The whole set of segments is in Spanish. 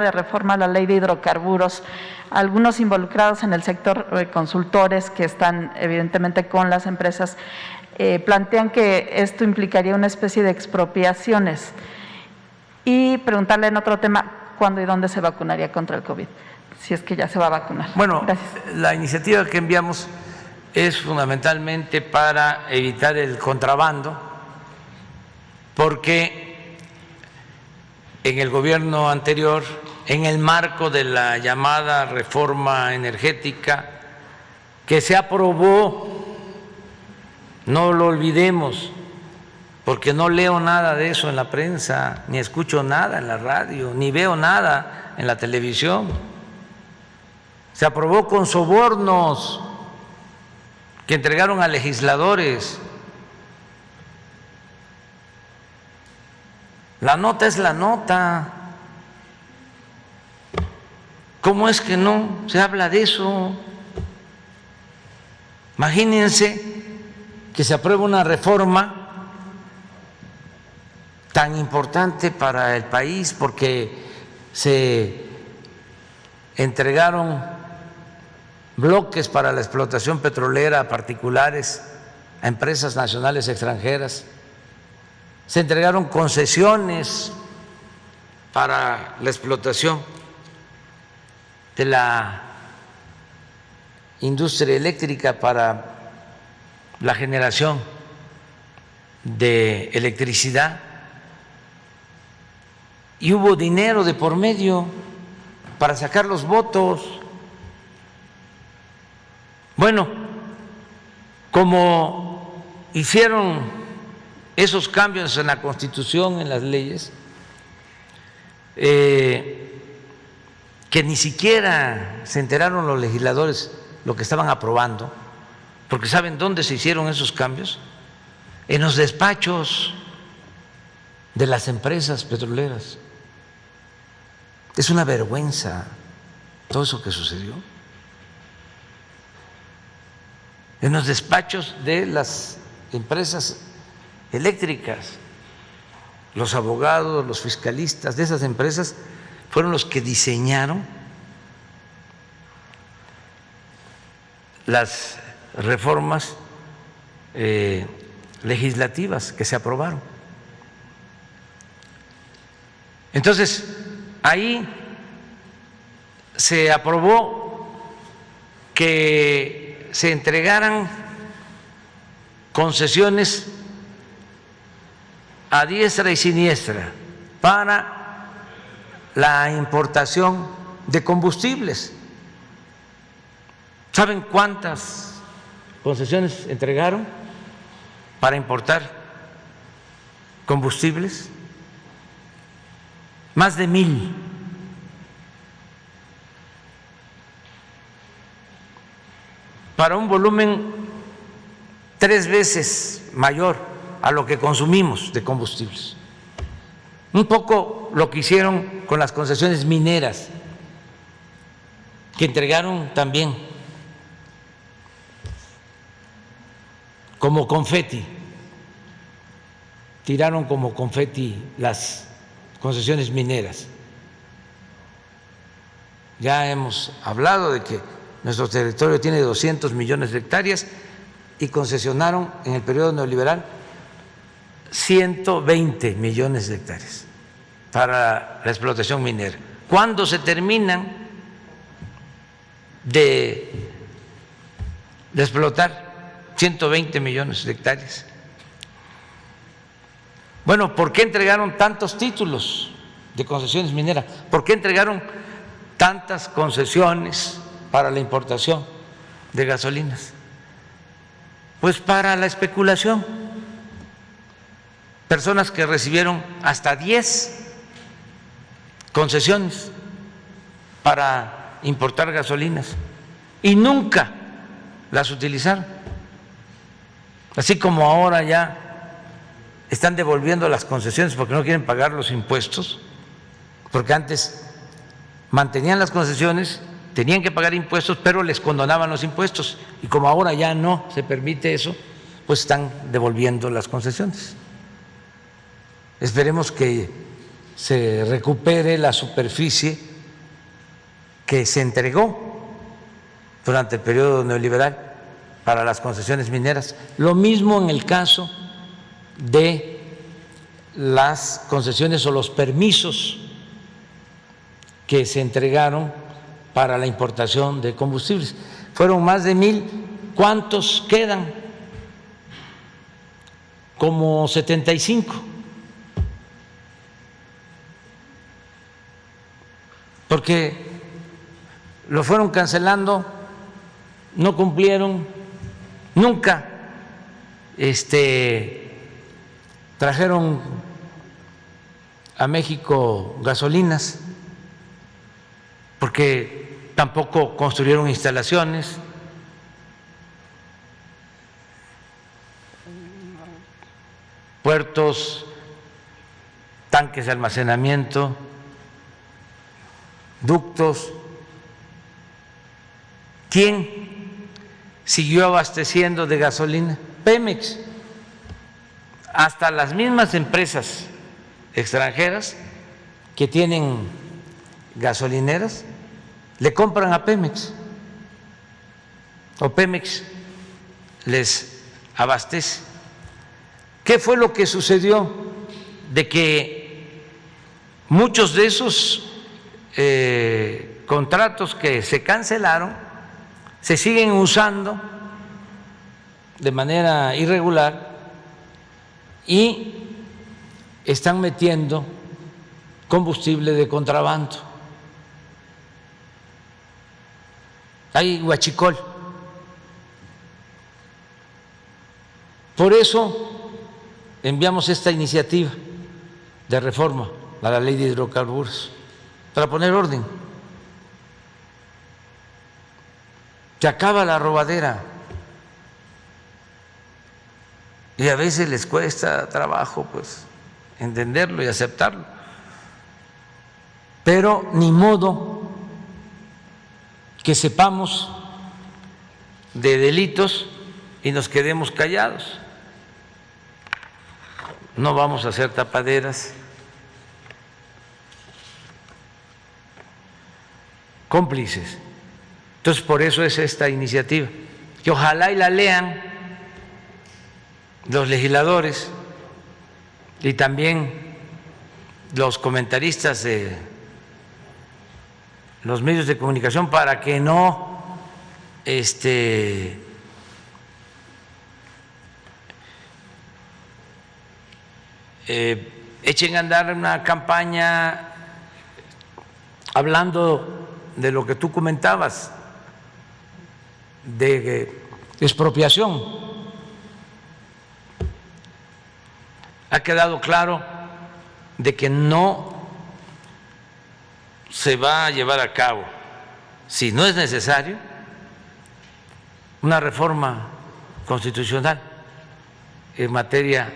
de reforma a la ley de hidrocarburos, algunos involucrados en el sector consultores que están evidentemente con las empresas, plantean que esto implicaría una especie de expropiaciones. Y preguntarle en otro tema, ¿cuándo y dónde se vacunaría contra el COVID? Si es que ya se va a vacunar. Bueno, gracias. La iniciativa que enviamos es fundamentalmente para evitar el contrabando, porque en el gobierno anterior, en el marco de la llamada reforma energética que se aprobó, no lo olvidemos, porque no leo nada de eso en la prensa, ni escucho nada en la radio, ni veo nada en la televisión. Se aprobó con sobornos que entregaron a legisladores. La nota es la nota. ¿Cómo es que no se habla de eso? Imagínense que se apruebe una reforma tan importante para el país porque se entregaron bloques para la explotación petrolera a particulares, a empresas nacionales extranjeras, se entregaron concesiones para la explotación de la industria eléctrica para la generación de electricidad y hubo dinero de por medio para sacar los votos. Bueno, como hicieron esos cambios en la Constitución, en las leyes, que ni siquiera se enteraron los legisladores lo que estaban aprobando, porque ¿saben dónde se hicieron esos cambios? En los despachos de las empresas petroleras. Es una vergüenza todo eso que sucedió. En los despachos de las empresas eléctricas, los abogados, los fiscalistas de esas empresas fueron los que diseñaron las reformas legislativas que se aprobaron. Entonces, ahí se aprobó que se entregaran concesiones a diestra y siniestra para la importación de combustibles. ¿Saben cuántas concesiones entregaron para importar combustibles? Más de 1,000. Para un volumen 3 veces mayor a lo que consumimos de combustibles. Un poco lo que hicieron con las concesiones mineras, que entregaron también como confeti, tiraron como confeti las concesiones mineras. Ya hemos hablado de que nuestro territorio tiene 200 millones de hectáreas y concesionaron en el periodo neoliberal 120 millones de hectáreas para la explotación minera. ¿Cuándo se terminan de explotar 120 millones de hectáreas? Bueno, ¿por qué entregaron tantos títulos de concesiones mineras? ¿Por qué entregaron tantas concesiones para la importación de gasolinas? Pues para la especulación. Personas que recibieron hasta 10 concesiones para importar gasolinas y nunca las utilizaron. Así como ahora ya están devolviendo las concesiones porque no quieren pagar los impuestos, porque antes mantenían las concesiones, tenían que pagar impuestos, pero les condonaban los impuestos, y como ahora ya no se permite eso, pues están devolviendo las concesiones. Esperemos que se recupere la superficie que se entregó durante el periodo neoliberal para las concesiones mineras. Lo mismo en el caso de las concesiones o los permisos que se entregaron para la importación de combustibles. Fueron más de 1,000. ¿Cuántos quedan? Como 75. Porque lo fueron cancelando, no cumplieron, nunca trajeron a México gasolinas, porque tampoco construyeron instalaciones. Puertos, tanques de almacenamiento, ductos. ¿Quién siguió abasteciendo de gasolina? Pemex. Hasta las mismas empresas extranjeras que tienen gasolineras le compran a Pemex, o Pemex les abastece. ¿Qué fue lo que sucedió? De que muchos de esos contratos que se cancelaron se siguen usando de manera irregular y están metiendo combustible de contrabando. Hay huachicol. Por eso enviamos esta iniciativa de reforma a la ley de hidrocarburos, para poner orden. Se acaba la robadera y a veces les cuesta trabajo pues entenderlo y aceptarlo, pero ni modo que sepamos de delitos y nos quedemos callados. No vamos a hacer tapaderas, cómplices. Entonces, por eso es esta iniciativa, que ojalá y la lean los legisladores y también los comentaristas de los medios de comunicación, para que no echen a andar una campaña hablando de lo que tú comentabas, de expropiación. Ha quedado claro de que no se va a llevar a cabo, si no es necesario, una reforma constitucional en materia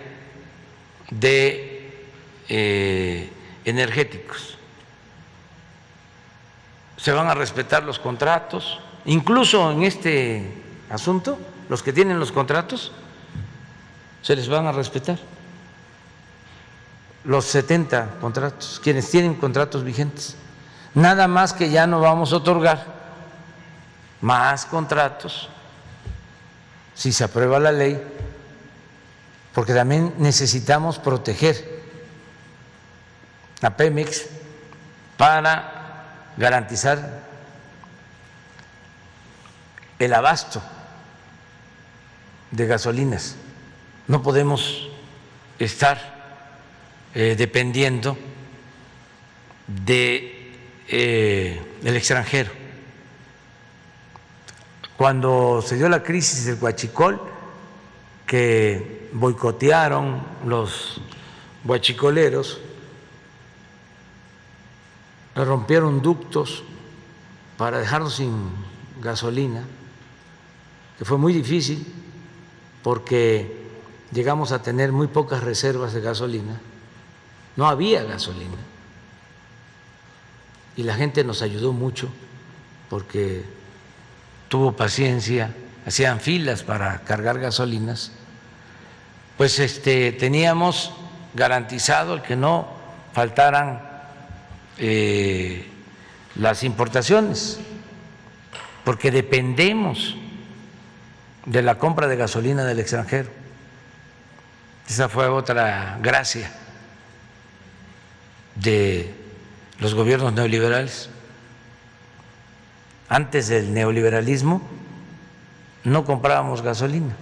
de energéticos. Se van a respetar los contratos, incluso en este asunto, los que tienen los contratos se les van a respetar. Los 70 contratos, quienes tienen contratos vigentes. Nada más que ya no vamos a otorgar más contratos si se aprueba la ley, porque también necesitamos proteger a Pemex para garantizar el abasto de gasolinas. No podemos estar dependiendo del extranjero. Cuando se dio la crisis del huachicol, que boicotearon los huachicoleros, rompieron ductos para dejarnos sin gasolina, que fue muy difícil porque llegamos a tener muy pocas reservas de gasolina, no había gasolina y la gente nos ayudó mucho porque tuvo paciencia, hacían filas para cargar gasolinas. Pues teníamos garantizado el que no faltaran las importaciones, porque dependemos de la compra de gasolina del extranjero. Esa fue otra gracia de los gobiernos neoliberales. Antes del neoliberalismo no comprábamos gasolina,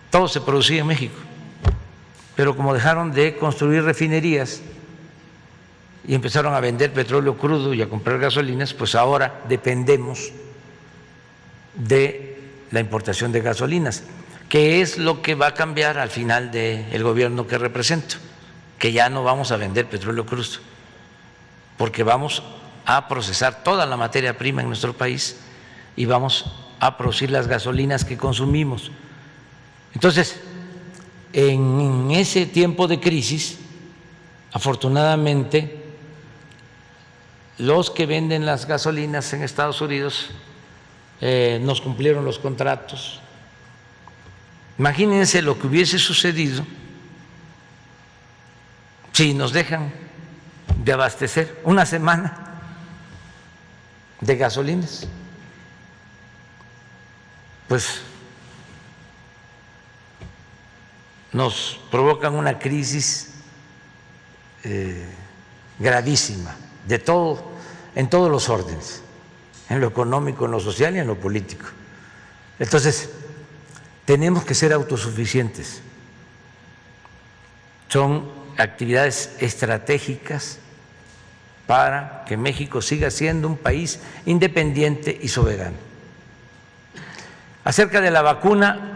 todo se producía en México, pero como dejaron de construir refinerías y empezaron a vender petróleo crudo y a comprar gasolinas, pues ahora dependemos de la importación de gasolinas, que es lo que va a cambiar al final del gobierno que represento, que ya no vamos a vender petróleo crudo, porque vamos a procesar toda la materia prima en nuestro país y vamos a producir las gasolinas que consumimos. Entonces, en ese tiempo de crisis, afortunadamente, los que venden las gasolinas en Estados Unidos nos cumplieron los contratos. Imagínense lo que hubiese sucedido si nos dejan de abastecer una semana de gasolinas. Pues nos provocan una crisis gravísima de todo, en todos los órdenes, en lo económico, en lo social y en lo político. Entonces, tenemos que ser autosuficientes. Son actividades estratégicas para que México siga siendo un país independiente y soberano. Acerca de la vacuna,